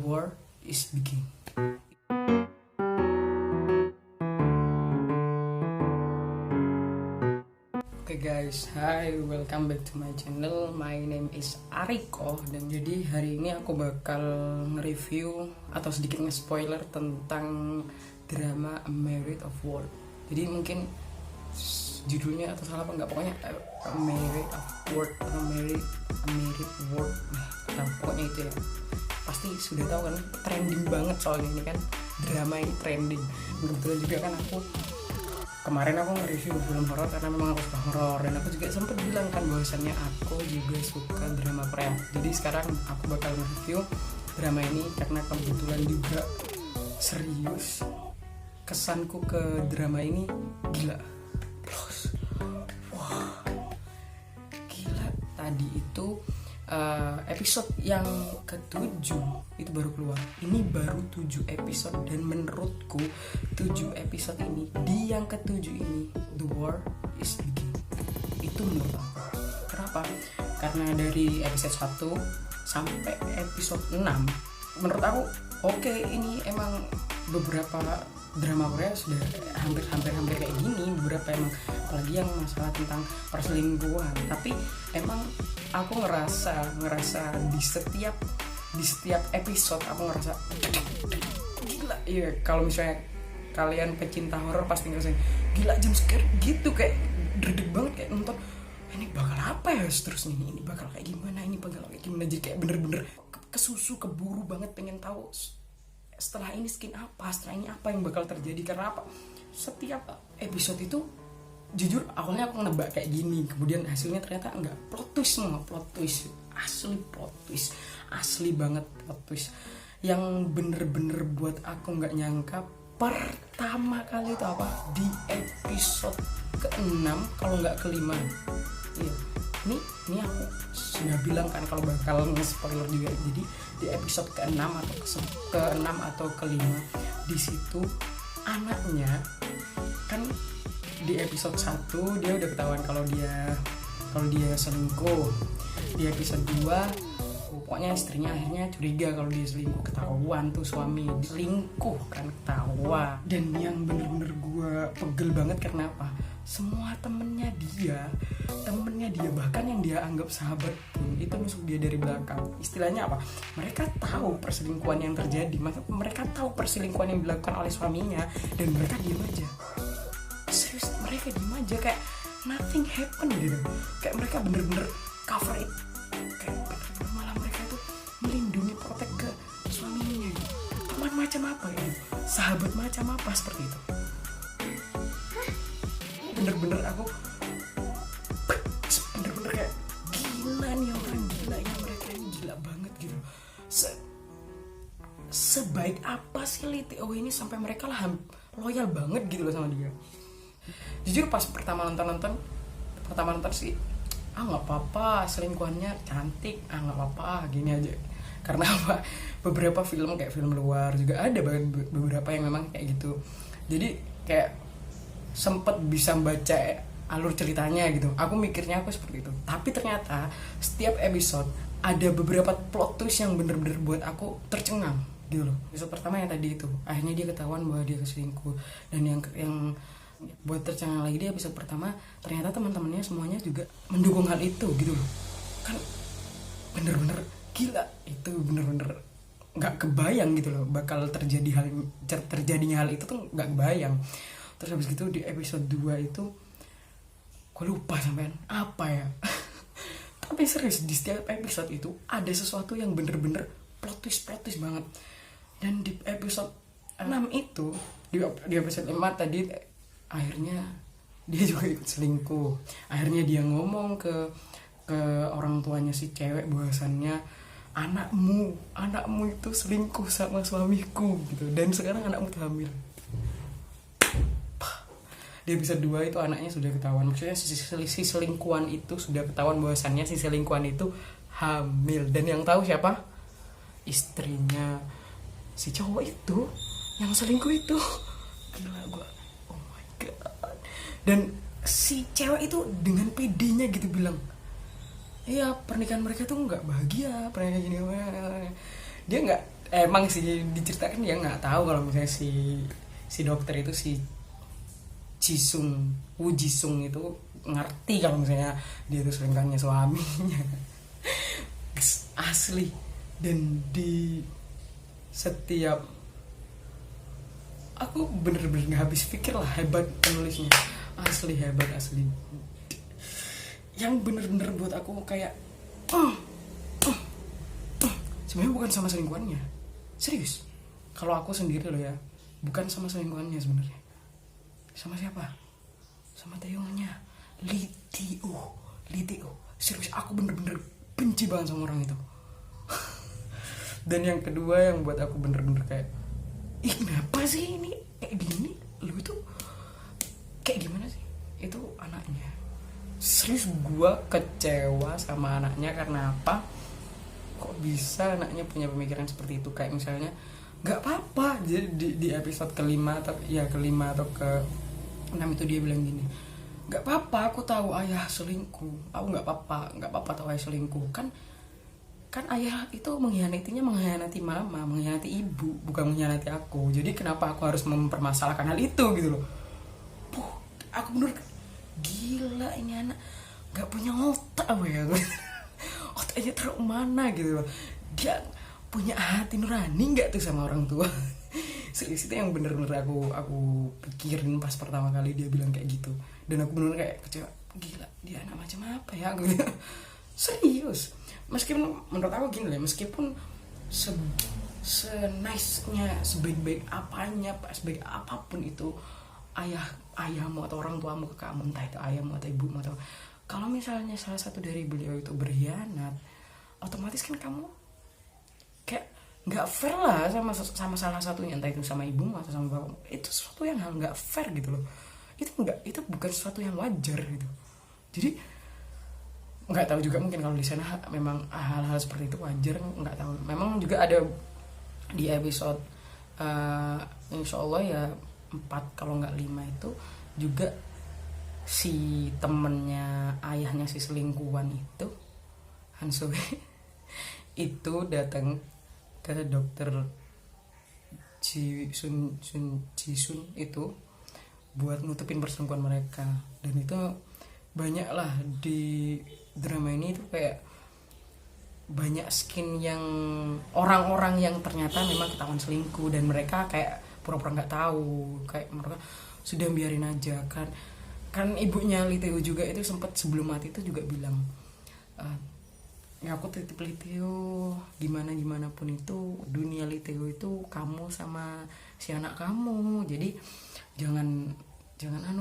war is begin. Oke guys, hi, welcome back to my channel. My name is Ariko. Dan jadi hari ini aku bakal nge-review atau sedikit nge-spoiler tentang drama A Merit of War. Jadi mungkin judulnya atau salah apa enggak, pokoknya A Merit of War, A Merit War. Nah, pokoknya itu ya. Pasti sudah tahu kan, trending banget soalnya ini kan, drama ini trending. Kebetulan juga kan kemarin aku nge-review film horor karena memang aku suka horor, dan aku juga sempat bilang kan bahwasannya aku juga suka drama Korea. Jadi sekarang aku bakal nge-review drama ini karena kebetulan juga serius. Kesanku ke drama ini gila. Wah, gila. Tadi itu episode yang ke-7 itu baru keluar. Ini baru 7 episode, dan menurutku 7 episode ini, di yang ke-7 ini, The War is Begin. Itu menurut aku. Kenapa? Karena dari episode 1 sampai episode 6 menurut aku oke, ini emang beberapa drama Korea sudah hampir kayak gini, beberapa emang, apalagi yang masalah tentang perselingkuhan. Tapi emang aku ngerasa di setiap episode aku ngerasa gila. Iya, kalau misalnya kalian pecinta horor pasti ngerasain gila, jump scare gitu, kayak deg banget, kayak nonton ini bakal apa ya seterusnya, ini bakal kayak gimana, jadi kayak bener-bener kesusu, keburu banget pengen tahu setelah ini skin apa, setelah ini apa yang bakal terjadi. Karena apa, setiap episode itu jujur awalnya aku nebak kayak gini, kemudian hasilnya ternyata enggak, plot twist asli banget plot twist yang bener-bener buat aku nggak nyangka. Pertama kali itu apa, di episode ke-6 kalau nggak ke-5. Iya, ini aku sudah bilang kan kalau bakal nge-spoiler juga. Jadi di episode ke-6 atau ke-5, di situ anaknya kan, di episode 1 dia udah ketahuan kalau dia selingkuh. Di episode 2 pokoknya istrinya akhirnya curiga kalau dia selingkuh, ketahuan tuh suami selingkuh kan, ketahuan. Dan yang bener-bener gue pegel banget karena apa, semua temennya dia bahkan yang dia anggap sahabat pun itu nusuk dia dari belakang. Istilahnya apa, mereka tahu perselingkuhan yang terjadi, mereka tahu perselingkuhan yang dilakukan oleh suaminya, dan mereka diam aja. Serius, mereka diam aja, kayak nothing happen gitu. Kayak mereka bener-bener cover it, kayak bener-bener malah mereka itu melindungi, protek ke suaminya gitu. Teman macam apa ya, sahabat macam apa seperti itu. Bener-bener aku bener-bener kayak gila nih orang, gila ya mereka ini, gila banget gitu. Sebaik apa sih Litio ini sampai mereka lah loyal banget gitu loh sama dia. Jujur pas pertama nonton sih, nggak apa-apa, selingkuhannya cantik, nggak apa-apa, gini aja. Karena apa, beberapa film kayak film luar juga ada beberapa yang memang kayak gitu. Jadi kayak sempet bisa baca alur ceritanya gitu. Aku mikirnya aku seperti itu. Tapi ternyata setiap episode ada beberapa plot twist yang bener-bener buat aku tercengang gitu loh. Episode pertama yang tadi itu, akhirnya dia ketahuan bahwa dia selingkuh. Dan yang buat tercengang lagi, di episode pertama ternyata teman-temannya semuanya juga mendukung hal itu gitu loh. Kan bener-bener gila, itu bener-bener nggak kebayang gitu loh bakal terjadinya hal itu tuh nggak kebayang. Terus habis gitu di episode 2 itu gue lupa sampean apa ya. Tapi serius, di setiap episode itu ada sesuatu yang bener-bener plot twist banget. Dan di episode 6 itu, di episode 5 tadi, akhirnya dia juga ikut selingkuh. Akhirnya dia ngomong ke orang tuanya si cewek bahwasannya anakmu itu selingkuh sama suamiku gitu, dan sekarang anakmu hamil. Di episode 2 itu anaknya sudah ketahuan, maksudnya si selingkuhan itu sudah ketahuan bahwasannya si selingkuhan itu hamil. Dan yang tahu siapa? Istrinya si cowok itu yang selingkuh itu. Gila gue, oh my god. Dan si cewek itu dengan pedenya gitu bilang, iya pernikahan mereka tuh nggak bahagia, pernikahan gini. Dia nggak emang sih diceritakan dia nggak tahu kalau misalnya si dokter itu si Wu Jisung itu ngerti kalau misalnya dia itu selingkuhannya suaminya. Asli. Dan di setiap aku bener-bener nggak habis pikir lah, hebat penulisnya, asli hebat asli. Yang bener-bener buat aku kayak sebenarnya bukan sama selingkuhannya, serius. Kalau aku sendiri loh ya, bukan sama selingkuhannya sebenarnya. Sama siapa? Sama Taeyongnya, Lee Teo. Serius, aku bener-bener benci banget sama orang itu. Dan yang kedua yang buat aku bener-bener kayak, ih kenapa sih ini kayak gini? Lu itu kayak gimana sih? Itu anaknya. Serius, gua kecewa sama anaknya. Karena apa? Kok bisa anaknya punya pemikiran seperti itu? Kayak misalnya, nggak apa-apa. Jadi di episode kelima atau ke-6 itu dia bilang gini, nggak apa-apa, aku tahu ayah selingkuh. Aku nggak apa-apa tahu ayah selingkuh. Kan ayah itu mengkhianati mama, mengkhianati ibu, bukan mengkhianati aku. Jadi kenapa aku harus mempermasalahkan hal itu gitu loh? Aku bener gila, ini anak nggak punya otak apa ya? Otaknya taruh mana gitu loh? Dia punya hati nurani nggak tuh sama orang tua? Serius, itu yang bener-bener aku pikirin pas pertama kali dia bilang kayak gitu. Dan aku bener kayak kecewa, gila dia anak macam apa ya gitu. Serius, meskipun menurut aku gini lah, meskipun se-nice-nya, sebaik-baik apanya, sebaik apapun itu ayahmu atau orang tuamu ke kamu, entah itu ayahmu atau ibumu, atau kalau misalnya salah satu dari beliau itu berkhianat, otomatis kan kamu kayak nggak fair lah sama salah satunya, entah itu sama ibumu atau sama bapakmu. Itu sesuatu yang hal nggak fair gitu loh. Itu bukan sesuatu yang wajar gitu. Jadi nggak tahu juga, mungkin kalau di sana memang hal-hal seperti itu wajar, nggak tahu. Memang juga ada di episode insya Allah ya 4 kalau nggak 5 itu juga si temennya ayahnya si selingkuhan itu, Hansoe, itu datang ke dokter Jisun itu buat nutupin perselingkuhan mereka. Dan itu banyak lah di drama ini itu kayak banyak skin yang orang-orang yang ternyata memang ketahuan selingkuh dan mereka kayak pura-pura nggak tahu, kayak mereka sudah biarin aja. Kan ibunya Lee Tae-woo juga itu sempat sebelum mati itu juga bilang, ya aku titip Lee Tae-woo, gimana pun itu dunia Lee Tae-woo itu kamu sama si anak kamu, jadi jangan jangan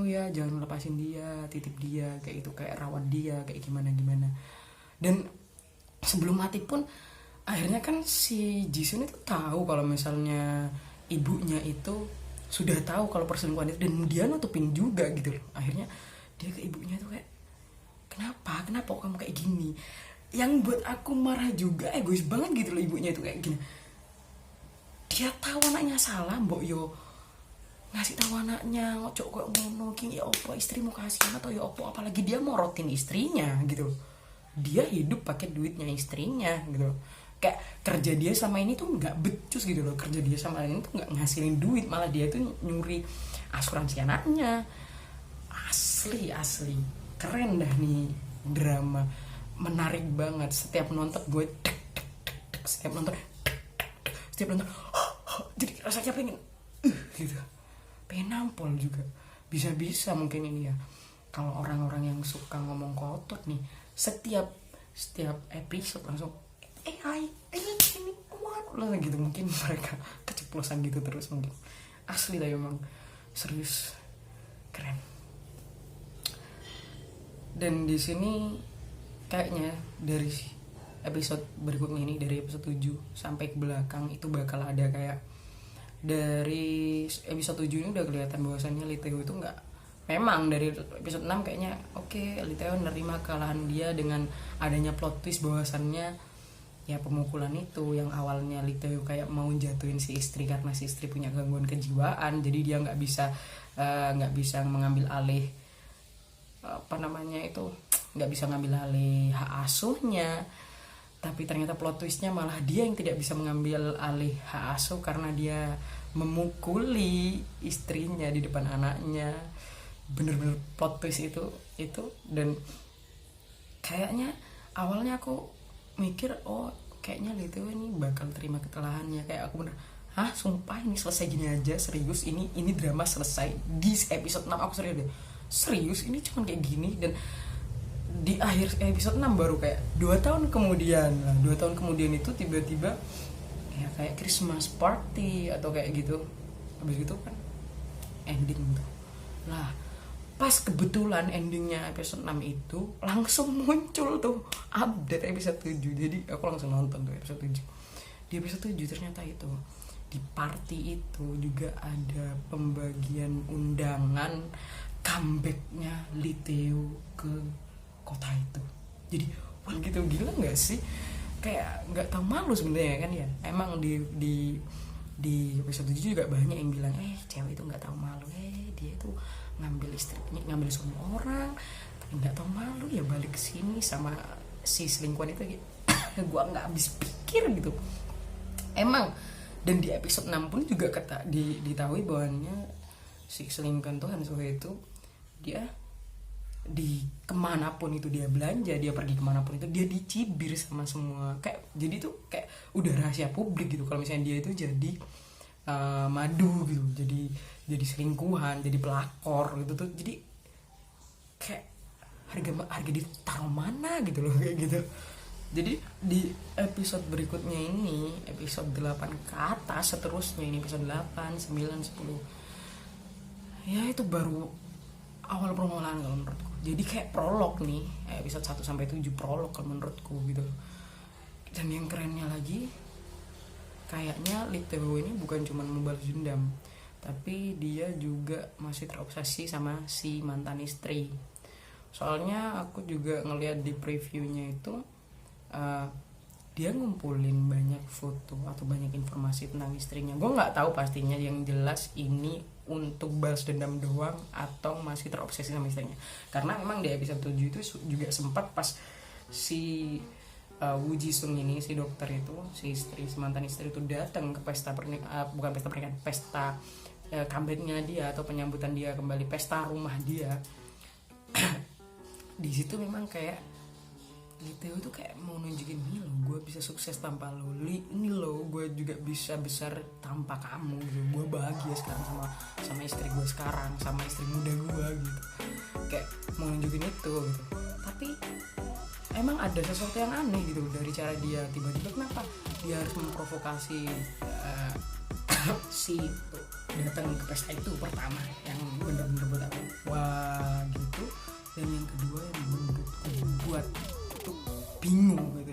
lepasin dia, titip dia kayak itu, kayak rawat dia kayak gimana. Dan sebelum mati pun akhirnya kan si Jisun itu tahu kalau misalnya ibunya itu sudah tahu kalau perselingkuhan itu, dan dia nutupin juga gitu loh. Akhirnya dia ke ibunya tuh kayak, kenapa kok kamu kayak gini? Yang buat aku marah juga, egois banget gitu loh ibunya itu kayak gini. Dia tahu anaknya salah, mbok yo ngasih tahu anaknya, ngocok kok ngono ki ya opo istrimu kasihan atau ya opo, apalagi dia morotin istrinya gitu. Dia hidup pakai duitnya istrinya gitu. Kayak kerja dia sama ini tuh nggak becus gitu loh, kerja dia sama ini tuh nggak ngasilin duit, malah dia tuh nyuri asuransi anaknya. Asli keren dah nih drama, menarik banget. Setiap nonton gue setiap nonton jadi rasanya pengen gitu, pengen nampol juga. Bisa mungkin ini ya, kalau orang-orang yang suka ngomong kotor nih, setiap episode langsung ini lah gitu, mungkin mereka keceplosan gitu terus mungkin. Asli lah emang serius keren. Dan di sini kayaknya dari episode berikutnya ini, dari episode 7 sampai ke belakang itu bakal ada kayak, dari episode 7 ini udah kelihatan bahwasannya Lee Tae-woo itu enggak, memang dari episode 6 kayaknya oke, Lee Tae-woo nerima kekalahan dia dengan adanya plot twist bahwasannya ya pemukulan itu yang awalnya Lee Tae-woo kayak mau jatuhin si istri karena si istri punya gangguan kejiwaan, jadi dia nggak bisa mengambil alih nggak bisa ngambil alih hak asuhnya. Tapi ternyata plot twistnya malah dia yang tidak bisa mengambil alih hak asuh karena dia memukuli istrinya di depan anaknya. Bener-bener plot twist itu. Dan kayaknya awalnya aku mikir oh kayaknya Liteo ini bakal terima kesalahannya, kayak aku bener sumpah ini selesai gini aja, serius ini drama selesai di episode 6. Aku serius ini cuma kayak gini. Dan di akhir episode 6 baru kayak 2 tahun kemudian itu tiba-tiba ya kayak Christmas party atau kayak gitu. Habis gitu kan ending tuh lah. Pas kebetulan endingnya episode 6 itu langsung muncul tuh update episode 7. Jadi aku langsung nonton tuh episode 7. Di episode 7 ternyata itu di party itu juga ada pembagian undangan comebacknya Liteo ke kota itu. Jadi wah gitu, gila nggak sih? Kayak nggak tahu malu sebenarnya kan ya. Emang di episode 7 juga banyak yang bilang cewek itu nggak tahu malu, dia itu ngambil istrinya, ngambil suami orang tapi nggak tahu malu ya balik ke sini sama si selingkuhan itu gitu. Gua nggak habis pikir gitu emang. Dan di episode 6 pun juga diketahui bahwanya si selingkuhan tuh Hanso itu dia di kemanapun itu dia belanja, dia pergi kemanapun itu dia dicibir sama semua. Kayak jadi tuh kayak udah rahasia publik gitu kalau misalnya dia itu jadi madu gitu, jadi selingkuhan, jadi pelakor gitu tuh. Jadi kayak harga ditaruh mana gitu loh, kayak gitu. Jadi di episode berikutnya ini, episode 8 ke atas seterusnya, ini episode 8, 9, 10 ya itu baru awal permulaan kalau menurutku. Jadi kayak prolog nih, episode 1 sampai 7 prolog kalau menurutku gitu. Dan yang kerennya lagi, kayaknya Liteo ini bukan cuma membalas dendam, tapi dia juga masih terobsesi sama si mantan istri. Soalnya aku juga ngelihat di previewnya itu dia ngumpulin banyak foto atau banyak informasi tentang istrinya. Gue nggak tahu pastinya, yang jelas ini untuk balas dendam doang atau masih terobsesi sama istrinya. Karena memang di episode 7 itu juga sempat pas si Woo Ji Sung ini, si dokter itu, si mantan istri itu datang ke pesta pernikahan, pesta comebacknya dia atau penyambutan dia kembali, pesta rumah dia. Di situ memang kayak Liteo tuh kayak mau nunjukin, nih lo gue bisa sukses tanpa lo, ini lo gue juga bisa besar tanpa kamu gitu. Gue bahagia sekarang sama istri gue sekarang, sama istri muda gue gitu. Kayak mau nunjukin itu gitu. Tapi emang ada sesuatu yang aneh gitu dari cara dia tiba-tiba kenapa dia harus memprovokasi si itu datang ke pesta itu. Pertama yang bener-bener buat aku wah gitu. Dan yang kedua yang menurutku buat tuh bingung gitu,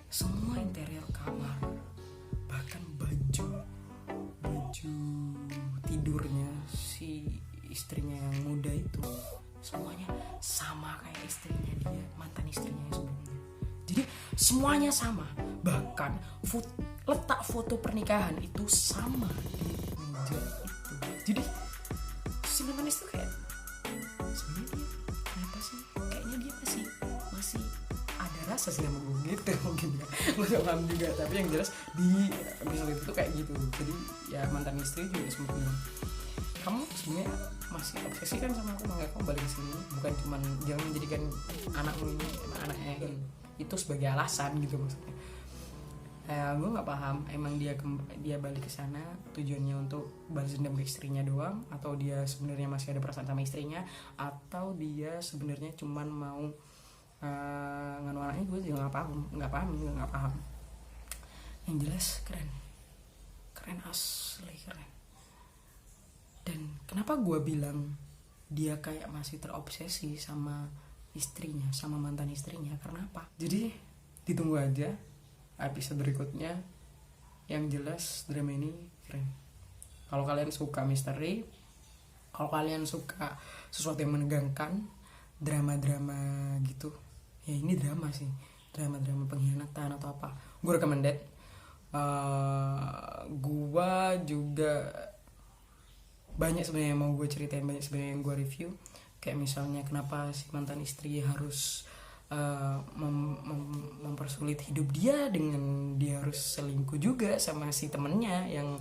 semua interior kamar, bahkan baju tidurnya si istrinya yang muda itu semuanya sama kayak istrinya dia, mantan istrinya yang sebelumnya. Jadi semuanya sama, bahkan letak foto pernikahan itu sama di meja itu. Jadi si mantan istri kayak sebenarnya dia kenapa sih, kayaknya dia masih ada rasa sih sama gue gitu mungkin ya, gue gak paham juga. Tapi yang jelas di episode itu tuh kayak gitu. Jadi ya mantan istri juga sempat bilang, kamu sebenarnya masih obsesi kan sama aku, makanya kamu balik ke sini, bukan cuma jangan menjadikan anakmu ini anaknya itu sebagai alasan gitu maksudnya. Gue nggak paham, emang dia balik ke sana tujuannya untuk balas dendam ke istrinya doang, atau dia sebenarnya masih ada perasaan sama istrinya, atau dia sebenarnya cuman mau nganu anaknya. Gue juga nggak paham. Yang jelas keren asli keren. Dan kenapa gue bilang dia kayak masih terobsesi sama istrinya, sama mantan istrinya, karena apa? Jadi ditunggu aja episode berikutnya. Yang jelas drama ini keren. Kalau kalian suka misteri, kalau kalian suka sesuatu yang menegangkan, drama-drama gitu, ya ini drama sih, drama-drama pengkhianatan atau apa, gue recommended. Gue juga banyak sebenarnya yang mau gue ceritain, banyak sebenarnya yang gue review. Kayak misalnya kenapa si mantan istri harus mempersulit hidup dia dengan dia harus selingkuh juga sama si temennya yang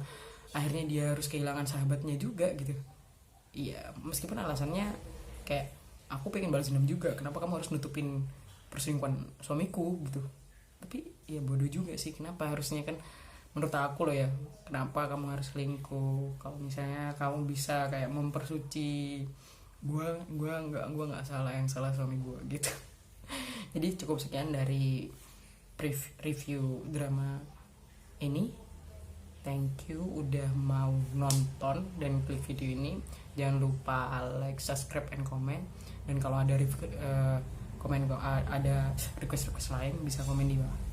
akhirnya dia harus kehilangan sahabatnya juga gitu. Iya, meskipun alasannya kayak aku pengen balas dendam juga, kenapa kamu harus nutupin perselingkuhan suamiku gitu. Tapi ya bodoh juga sih, kenapa harusnya kan, menurut aku loh ya, kenapa kamu harus selingkuh kalau misalnya kamu bisa kayak mempersuci gua nggak salah, yang salah suami gua gitu. Jadi cukup sekian dari review drama ini. Thank you udah mau nonton dan klik video ini. Jangan lupa like, subscribe, and comment. Dan kalau ada ada request lain bisa komen di bawah.